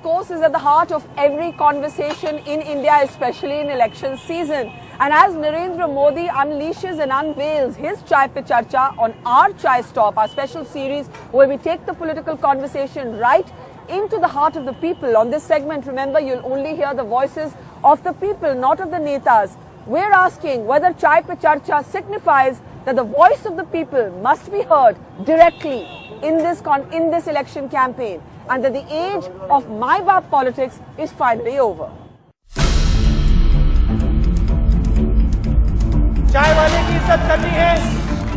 course, is at the heart of every conversation in India, especially in election season. And as Narendra Modi unleashes and unveils his Chai Pe Charcha on our Chai Stop, our special series where we take the political conversation right into the heart of the people. On this segment, remember, you'll only hear the voices of the people, not of the netas. We're asking whether Chai Pe Charcha signifies that the voice of the people must be heard directly in this election campaign, and that the age of my baap politics is finally over. चाय वाले की इज्जत करनी है,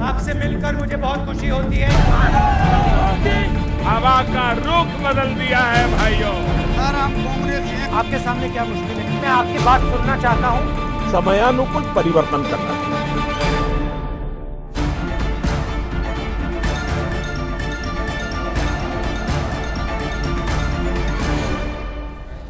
आपसे मिलकर मुझे बहुत खुशी होती है। हवा का रुख बदल दिया है भाइयों। सर, हम कांग्रेस हैं। आपके सामने क्या मुश्किल है? मैं आपकी बात सुनना चाहता हूँ। समयानुकूल परिवर्तन करना है।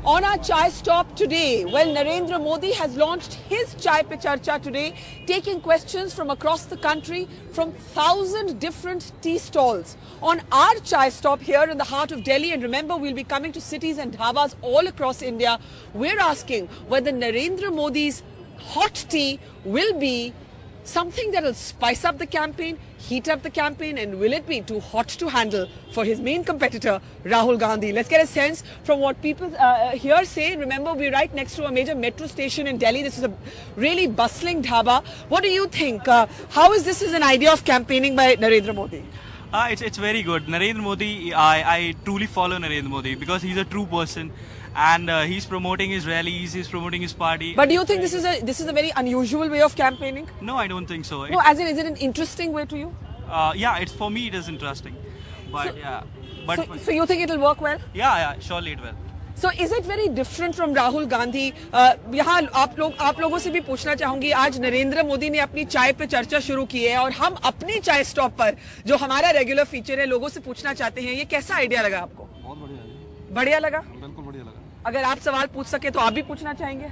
On our Chai Stop today, well, Narendra Modi has launched his Chai Pe Charcha today, taking questions from across the country from 1,000 different tea stalls. On our Chai Stop here in the heart of Delhi, and remember, we'll be coming to cities and dhabas all across India, we're asking whether Narendra Modi's hot tea will be something that will spice up the campaign, heat up the campaign, and will it be too hot to handle for his main competitor, Rahul Gandhi? Let's get a sense from what people here say. Remember, we're right next to a major metro station in Delhi. This is a really bustling dhaba. What do you think? How is this as an idea of campaigning by Narendra Modi? It's very good. Narendra Modi, I truly follow Narendra Modi because he's a true person. And he's promoting his rallies, he's promoting his party. But do you think this is a very unusual way of campaigning? No, I don't think so. No, as in, is it an interesting way to you? Yeah, for me it is interesting. But so, yeah. But so you think it will work well? Yeah, surely it will. So is it very different from Rahul Gandhi? यहाँ आप लोगों से भी पूछना चाहूँगी, आज नरेंद्र मोदी ने अपनी चाय पे चर्चा शुरू की है और हम अपनी चाय स्टॉप पर जो हमारा रेगुलर फीचर है लोगों से पूछना चाहते हैं, ये कैसा आइडिया लगा आपको? बहुत बढ़िया है। बढ़िया लगा? बिल्कुल बढ़िया लगा। अगर आप सवाल पूछ सके तो आप भी पूछना चाहेंगे?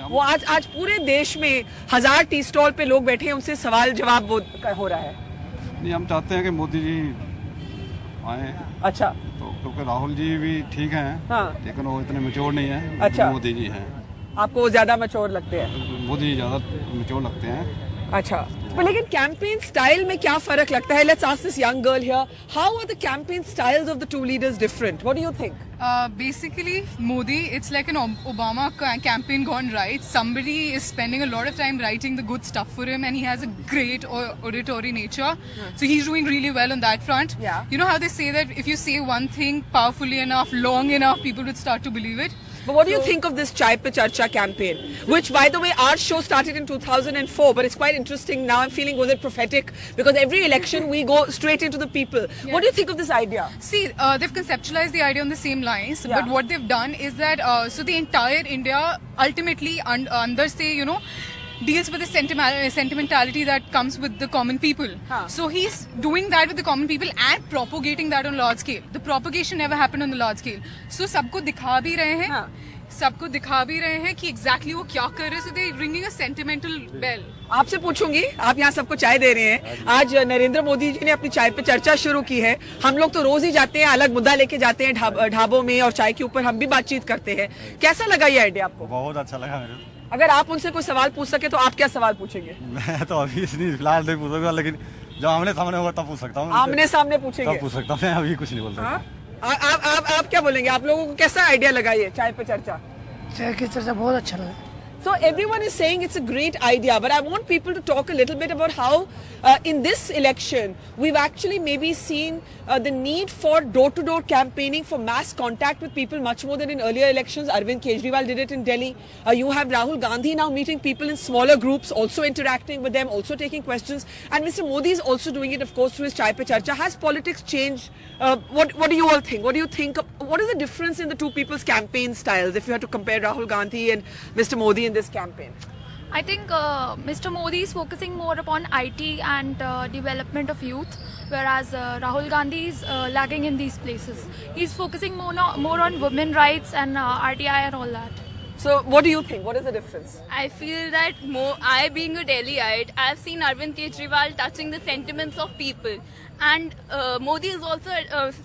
वो आज पूरे देश में 1000 टी स्टॉल पे लोग बैठे हैं, उनसे सवाल जवाब हो रहा है। नहीं, हम चाहते हैं कि मोदी जी आए। अच्छा। तो क्योंकि राहुल जी भी ठीक हैं, हाँ। लेकिन वो इतने मैच्योर नहीं हैं। अच्छा। मोदी जी हैं। आपको वो ज्यादा मैच्योर लगते हैं? मोदी जी ज्यादा मैच्योर लगते हैं। अच्छा, तो लेकिन कैंपेन स्टाइल में क्या फर्क लगता है? Let's ask this young girl here. How are the campaign styles of the two leaders different? What do you think? Basically, Modi, it's like an Obama campaign gone right. Somebody is spending a lot of time writing the good stuff for him, and he has a great oratory nature. So he's doing really well on that front. Yeah. You know how they say that if you say one thing powerfully enough, long enough, people would start to believe it. But what do you think of this Chai Pe Charcha campaign? Which, by the way, our show started in 2004, but it's quite interesting now. I'm feeling, was it prophetic? Because every election we go straight into the people. Yeah. What do you think of this idea? See, they've conceptualized the idea on the same lines, yeah. But what they've done is that, so the entire India ultimately under say, you know, deals with the sentimentality that comes with the common people. Huh. So he's doing that with the common people and propagating that on a large scale. The propagation never happened on the large scale. So सबको दिखा भी रहे हैं, सबको दिखा भी रहे हैं कि exactly वो क्या कर रहे हैं. So they're ringing a sentimental bell. आपसे पूछूंगी, आप यहाँ सबको चाय दे रहे हैं. आज नरेंद्र मोदी जी ने अपनी चाय पे चर्चा शुरू की है. हम लोग तो रोज ही जाते हैं, अलग मुद्दा लेके जाते हैं ढाबों में और चाय के ऊपर हम भी बातचीत करते हैं. कैसा लगा ये आइडिया आपको? बहुत अच्छा लगा मेरे को। अगर आप उनसे कोई सवाल पूछ सके तो आप क्या सवाल पूछेंगे? मैं तो अभी फिलहाल नहीं पूछूंगा, लेकिन जब आमने सामने होगा तब पूछ सकता हूँ। आमने सामने पूछेंगे? तब पूछ सकता हूँ, मैं अभी कुछ नहीं बोल सकता। आप क्या बोलेंगे? आप लोगों को कैसा आइडिया लगा ये चाय पे चर्चा? चाय की चर्चा बहुत अच्छा लगा। So everyone is saying it's a great idea, but I want people to talk a little bit about how in this election we've actually maybe seen the need for door-to-door campaigning, for mass contact with people much more than in earlier elections. Arvind Kejriwal did it in Delhi. You have Rahul Gandhi now meeting people in smaller groups, also interacting with them, also taking questions. And Mr. Modi is also doing it, of course, through his Chai Pe Charcha. Has politics changed? What do you all think? What do you think? What is the difference in the two people's campaign styles if you had to compare Rahul Gandhi and Mr. Modi in this campaign? I think Mr. Modi is focusing more upon IT and development of youth, whereas Rahul Gandhi is lagging in these places. He's focusing more on women rights and RTI and all that. So what do you think? What is the difference? I feel that I being a Delhiite, I've seen Arvind Kejriwal touching the sentiments of people. And Modi is also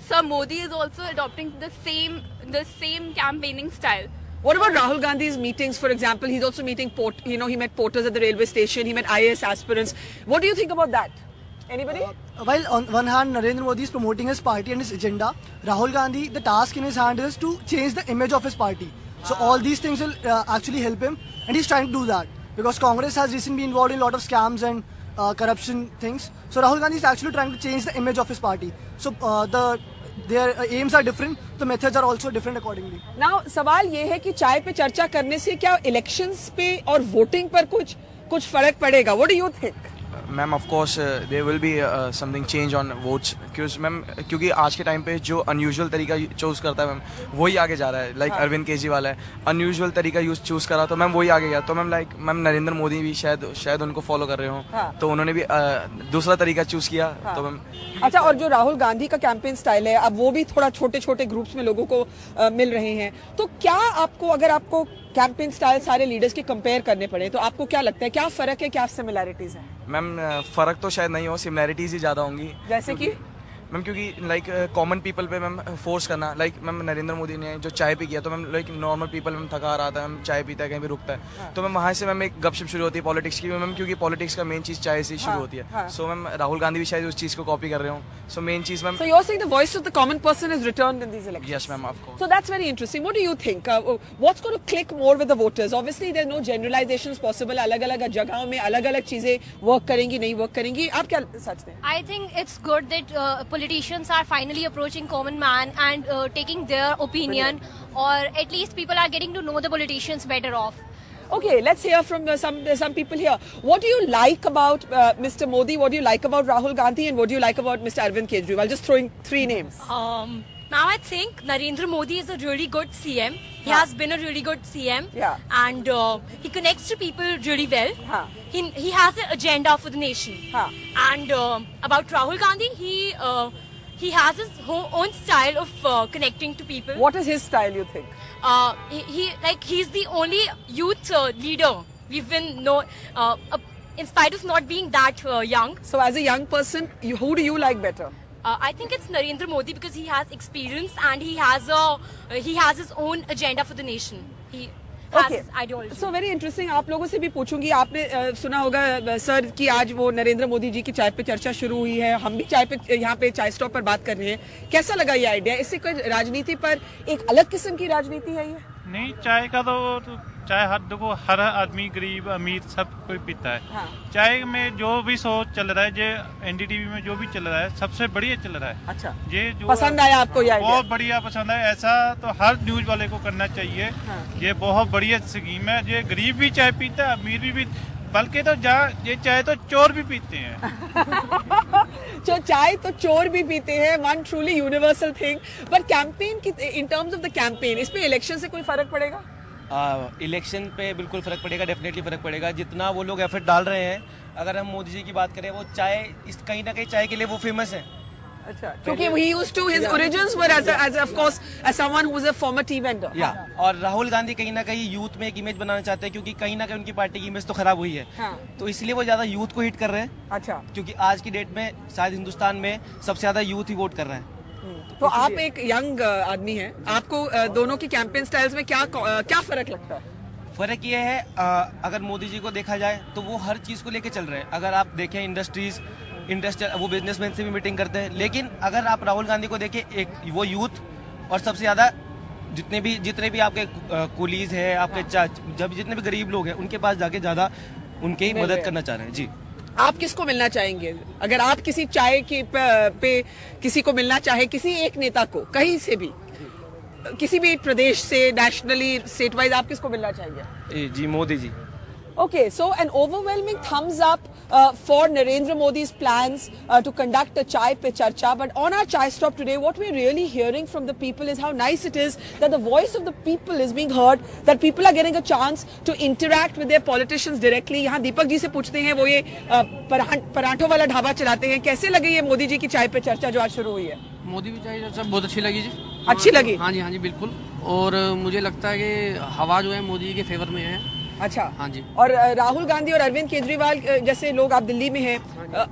Sir Modi is also adopting the same campaigning style. What about Rahul Gandhi's meetings, for example? He's also meeting he met porters at the railway station. He met IAS aspirants. What do you think about that? Anybody? While on one hand, Narendra Modi is promoting his party and his agenda, Rahul Gandhi, the task in his hand is to change the image of his party. So all these things will actually help him, and he's trying to do that because Congress has recently been involved in a lot of scams and corruption things. So Rahul Gandhi is actually trying to change the image of his party. So their aims are different, the methods are also different accordingly. Now, सवाल ये है कि चाय पे चर्चा करने से क्या elections पे और वोटिंग पर कुछ फर्क पड़ेगा? What do you think? Ma'am of course there will be something change on votes क्योंकि आज के टाइम पे जो अनयूजुअल तरीका चूज करता है मैम वही आगे जा रहा है. लाइक अरविंद केजरीवाल है, अनयूजुअल तरीका चूज करा तो मैम वही आगे गया. तो मैम मैम नरेंद्र मोदी भी शायद उनको फॉलो कर रहे हो. तो उन्होंने भी दूसरा तरीका चूज किया. तो मैम अच्छा, और जो राहुल गांधी का कैंपेन स्टाइल है, अब वो भी थोड़ा छोटे छोटे ग्रुप्स में लोगों को मिल रहे हैं. तो क्या अगर आपको कैंपेन स्टाइल सारे लीडर्स के कंपेयर करने पड़े तो आपको क्या लगता है, क्या फर्क है, क्या सिमिलैरिटीज है? मैम फर्क तो शायद नहीं हो, सिमिलैरिटीज ही ज्यादा होंगी. जैसे कि मैम क्योंकि लाइक कॉमन पीपल पे मैम फोर्स करना, लाइक मैम नरेंद्र मोदी ने जो चाय पे किया तो ma'am like normal people ma'am थका रहा था, मैम चाय पीता है कहीं भी रुकता है तो मैम वहाँ से मैम एक गपशप शुरू होती है पॉलिटिक्स की मैम, क्योंकि पॉलिटिक्स का मेन चीज चाय से शुरू होती है. सो मैम राहुल गांधी भी शायद उस चीज को कॉपी कर रहे हो. सो मेन चीज ma'am. So you're saying the voice of the common person is returned in these elections? Yes, ma'am, of course. So that's very interesting. What do you think? What's going to click more with the voters? Obviously, there's no generalizations possible. अलग-अलग जगहों में अलग-अलग चीजें work करेंगी, नहीं work करेंगी. आप क्या सोचते हैं? I think it's good that politicians are finally approaching common man and taking their opinion, or at least people are getting to know the politicians better off. Okay, let's hear from some people here. What do you like about Mr. Modi? What do you like about Rahul Gandhi? And what do you like about Mr. Arvind Kejriwal? Just throwing 3 names. Now I think Narendra Modi is a really good CM. He has been a really good CM. Yeah. And he connects to people really well. He has an agenda for the nation. And about Rahul Gandhi, he has his own style of connecting to people. What is his style, you think? He's the only youth leader we've been in spite of not being that young. So as a young person, who do you like better? I think it's Narendra Modi because he has experience and he has his own agenda for the nation. He has his ideology. So very interesting. आप लोगों से भी पूछूंगी. आपने सुना होगा sir कि आज वो नरेंद्र मोदी जी की चाय पे चर्चा शुरू हुई है. हम भी चाय पे यहाँ पे चाय स्टॉप पर बात कर रहे हैं. कैसा लगा ये आइडिया? इससे कोई राजनीति पर एक अलग किस्म की राजनीति है ये? नहीं, चाय का तो चाय हर आदमी गरीब अमीर सब कोई पीता है. चाय में जो भी शो चल रहा है, जो एनडीटीवी में जो भी चल रहा है सबसे बढ़िया चल रहा है. अच्छा, ये जो पसंद आया आपको? ये बहुत बढ़िया पसंद है. ऐसा तो हर न्यूज वाले को करना चाहिए. ये बहुत बढ़िया स्कीम है. ये गरीब भी चाय पीता है, अमीर भी बल्कि तो ये चाय तो चोर भी पीते हैं. जो चाय तो चोर भी पीते हैं. One truly universal thing. But campaign in terms of the campaign, इसमें इलेक्शन से कोई फर्क पड़ेगा? इलेक्शन पे बिल्कुल फर्क पड़ेगा, डेफिनेटली फर्क पड़ेगा. जितना वो लोग एफर्ट डाल रहे हैं, अगर हम मोदी जी की बात करें, वो चाय कहीं ना कहीं चाय के लिए वो फेमस है. अच्छा, क्योंकि he used to his origins were as of course as someone who was a former tea vendor. और राहुल गांधी कहीं ना कहीं यूथ में एक इमेज बनाना चाहते हैं, क्योंकि कहीं ना कहीं उनकी पार्टी की इमेज तो खराब हुई है. तो इसलिए वो ज्यादा यूथ को हिट कर रहे हैं. अच्छा, क्योंकि आज की डेट में शायद हिंदुस्तान में सबसे ज्यादा यूथ ही वोट कर रहे हैं. तो आप एक यंग आदमी हैं, आपको दोनों की कैंपेन स्टाइल्स में क्या फर्क लगता है? फर्क ये है, अगर मोदी जी को देखा जाए तो वो हर चीज को लेके चल रहे हैं. अगर आप देखें इंडस्ट्रीज, वो बिजनेसमैन से भी मीटिंग करते हैं. लेकिन अगर आप राहुल गांधी को देखें, एक वो यूथ और सबसे ज्यादा जितने भी आपके कुलीज है, आपके जितने भी गरीब लोग हैं, उनके पास जाके ज्यादा उनकी मदद करना चाह रहे हैं. जी, आप किसको मिलना चाहेंगे? अगर आप किसी चाय के पे किसी को मिलना चाहे, किसी एक नेता को, कहीं से भी, किसी भी प्रदेश से, नेशनली, स्टेट वाइज, आप किसको मिलना चाहेंगे? जी, Modi ji. Okay, so an overwhelming thumbs up for Narendra Modi's plans to conduct a Chai Pe Charcha. But on our Chai Stop today, what we're really hearing from the people is how nice it is that the voice of the people is being heard, that people are getting a chance to interact with their politicians directly. यहाँ दीपक जी से पूछते हैं, वो ये पराठों वाला ढाबा चलाते हैं. कैसे लगे ये मोदी जी की चाय पे चर्चा जो आज शुरू हुई है? मोदी की चाय चर्चा बहुत अच्छी लगी जी. अच्छी लगी? हाँ जी, हाँ जी, बिल्कुल. और मुझे लगता है कि हवा जो है मोदी जी के फेवर में है. अच्छा, हाँ जी। और राहुल गांधी और अरविंद केजरीवाल जैसे लोग आप दिल्ली में हैं,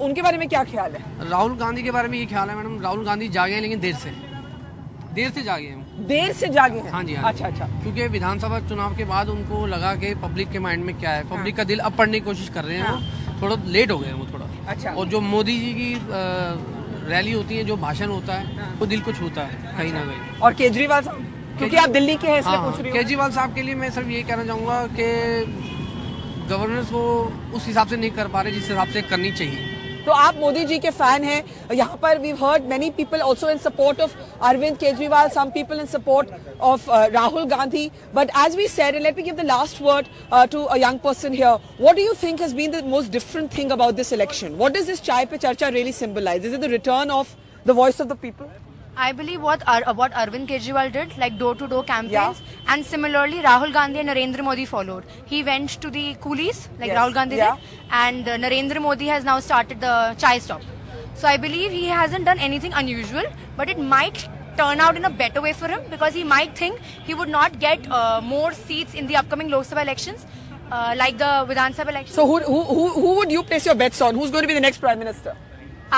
उनके बारे में क्या ख्याल है? राहुल गांधी के बारे में ये ख्याल है मैडम, राहुल गांधी जागे हैं लेकिन देर से जागे हैं। देर से जागे हैं? हाँ जी, हाँ। अच्छा। क्योंकि विधानसभा चुनाव के बाद उनको लगा कि पब्लिक के माइंड में क्या है, पब्लिक का दिल अब पढ़ने की कोशिश कर रहे हैं। वो थोड़ा लेट हो गए हैं वो थोड़ा। अच्छा। और जो मोदी जी की रैली होती है, जो भाषण होता है, वो दिल को छूता है कहीं ना कहीं। और केजरीवाल साहब, क्योंकि आप दिल्ली के हैं इसलिए पूछ रही हूँ। केजरीवाल साहब के लिए मैं सिर्फ ये कहना चाहूँगा कि गवर्नेंस वो उस हिसाब से नहीं कर पा रहे जिस हिसाब से करनी चाहिए। तो आप मोदी जी के फैन हैं, यहाँ पर we heard many people also in support of Arvind Kejriwal, some people in support of Rahul Gandhi, but as we said, let me give the last word to a young person here, what do you think has been the most different thing about this election? What does this Chai Pe Charcha really symbolise? Is it the return of the voice of the people? I believe what Arvind Kejriwal did, like door-to-door campaigns, and similarly Rahul Gandhi and Narendra Modi followed. He went to the coolies, like Rahul Gandhi did, and Narendra Modi has now started the chai stop. So I believe he hasn't done anything unusual, but it might turn out in a better way for him, because he might think he would not get more seats in the upcoming Lok Sabha elections, like the Vidhan Sabha elections. So who would you place your bets on? Who's going to be the next Prime Minister?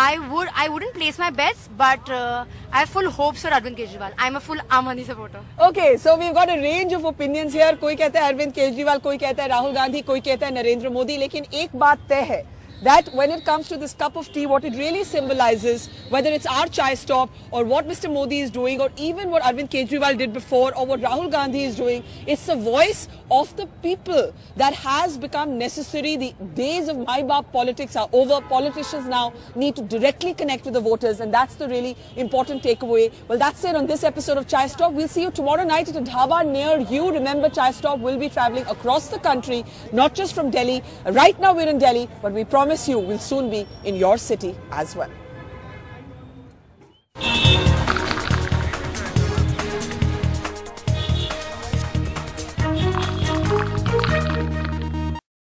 I wouldn't place my bets, but I have full hopes for Arvind Kejriwal. I'm a full Aam Aadmi supporter. Okay, so we've got a range of opinions here. कोई कहता है अरविंद केजरीवाल, कोई कहता है राहुल गांधी, कोई कहता है नरेंद्र मोदी, लेकिन एक बात तय है, that when it comes to this cup of tea, what it really symbolizes, whether it's our chai stop or what Mr. Modi is doing, or even what Arvind Kejriwal did before, or what Rahul Gandhi is doing, it's the voice of the people that has become necessary. The days of my baap politics are over. Politicians now need to directly connect with the voters, and that's the really important takeaway. Well, that's it on this episode of Chai Stop. We'll see you tomorrow night at a dhaba near you. Remember, Chai Stop will be traveling across the country, not just from Delhi. Right now we're in Delhi, but we promise you we'll soon be in your city as well.